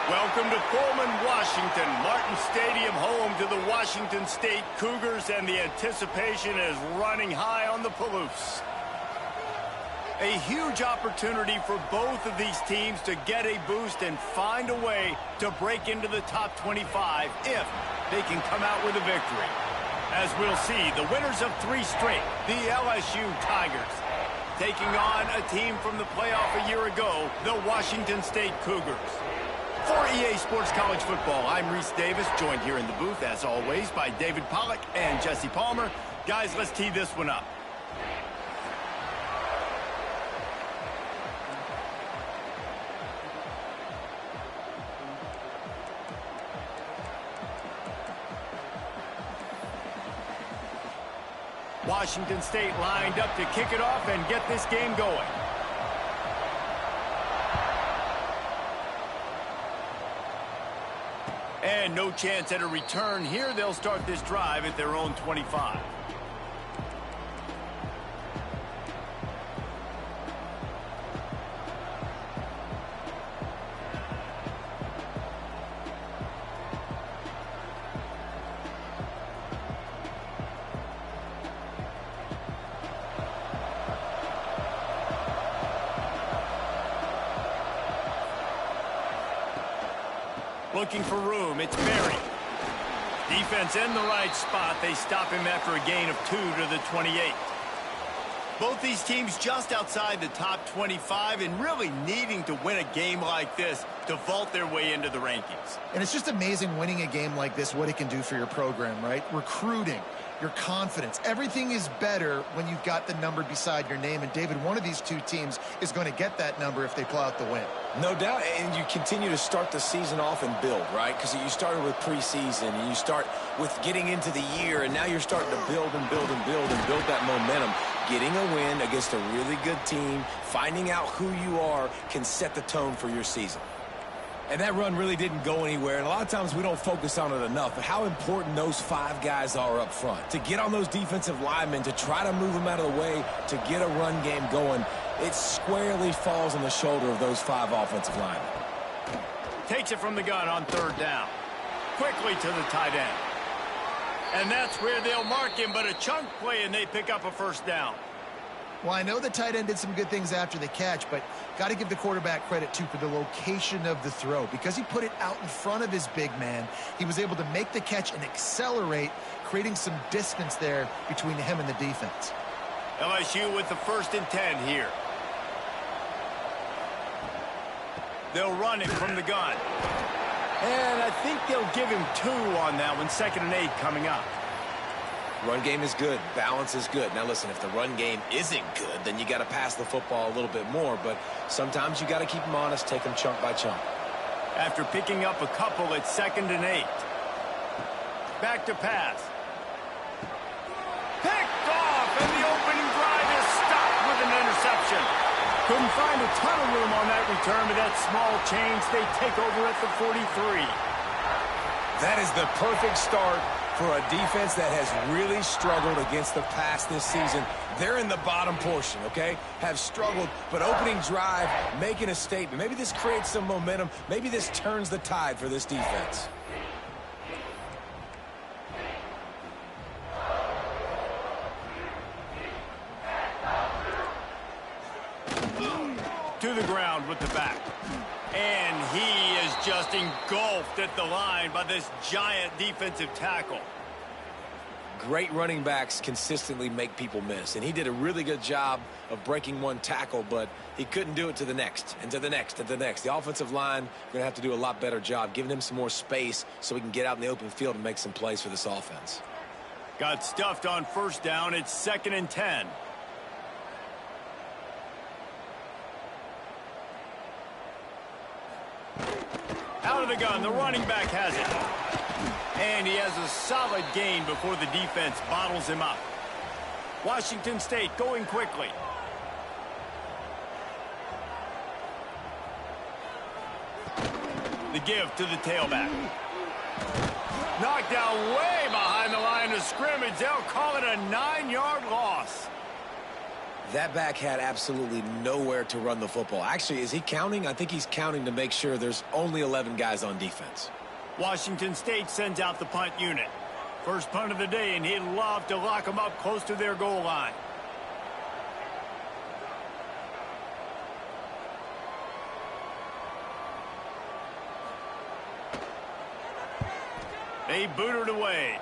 Welcome to Pullman, Washington. Martin Stadium, home to the Washington State Cougars, and the anticipation is running high on the Palouse. A huge opportunity for both of these teams to get a boost and find a way to break into the top 25 if they can come out with a victory. As we'll see, the winners of 3 straight, the LSU Tigers, taking on a team from the playoff a year ago, the Washington State Cougars. For EA Sports College Football, I'm Reese Davis, joined here in the booth, as always, by David Pollack and Jesse Palmer. Guys, let's tee this one up. Washington State lined up to kick it off and get this game going. And no chance at a return here. They'll start this drive at their own 25. Looking for room, it's Berry. Defense in the right spot. They stop him after a gain of 2 to the 28. Both these teams just outside the top 25 and really needing to win a game like this to vault their way into the rankings. And it's just amazing winning a game like this, what it can do for your program, right? Recruiting, your confidence. Everything is better when you've got the number beside your name. And, David, one of these two teams is going to get that number if they pull out the win. No doubt, and you continue to start the season off and build, right? Because you started with preseason, and you start with getting into the year, and now you're starting to build and build and build and build that momentum. Getting a win against a really good team, finding out who you are, can set the tone for your season. And that run really didn't go anywhere, and a lot of times we don't focus on it enough, but how important those 5 guys are up front. To get on those defensive linemen, to try to move them out of the way, to get a run game going, it squarely falls on the shoulder of those 5 offensive linemen. Takes it from the gun on 3rd down. Quickly to the tight end. And that's where they'll mark him, but a chunk play, and they pick up a 1st down. Well, I know the tight end did some good things after the catch, but got to give the quarterback credit, too, for the location of the throw. Because he put it out in front of his big man, he was able to make the catch and accelerate, creating some distance there between him and the defense. LSU with the 1st and 10 here. They'll run it from the gun. And I think they'll give him 2 on that one. 2nd and 8 coming up. Run game is good. Balance is good. Now, listen, if the run game isn't good, then you got to pass the football a little bit more. But sometimes you got to keep them honest, take them chunk by chunk. After picking up a couple, it's 2nd and 8. Back to pass. Picked off, and the opening drive is stopped with an interception. Couldn't find a ton of room on that return, but that small change, they take over at the 43. That is the perfect start for a defense that has really struggled against the pass this season. They're in the bottom portion, okay? Have struggled, but opening drive, making a statement. Maybe this creates some momentum. Maybe this turns the tide for this defense. To the ground with the back. And he is just engulfed at the line by this giant defensive tackle. Great running backs consistently make people miss, and he did a really good job of breaking one tackle, but he couldn't do it to the next, and to the next, and to the next. The offensive line going to have to do a lot better job, giving him some more space so he can get out in the open field and make some plays for this offense. Got stuffed on 1st down. It's 2nd and 10. Out of the gun, the running back has it. And he has a solid gain before the defense bottles him up. Washington State going quickly. The give to the tailback. Knocked down way behind the line of scrimmage. They'll call it a 9-yard loss. That back had absolutely nowhere to run the football. Actually, is he counting? I think he's counting to make sure there's only 11 guys on defense. Washington State sends out the punt unit. First punt of the day, and he'd love to lock them up close to their goal line. They boot it away.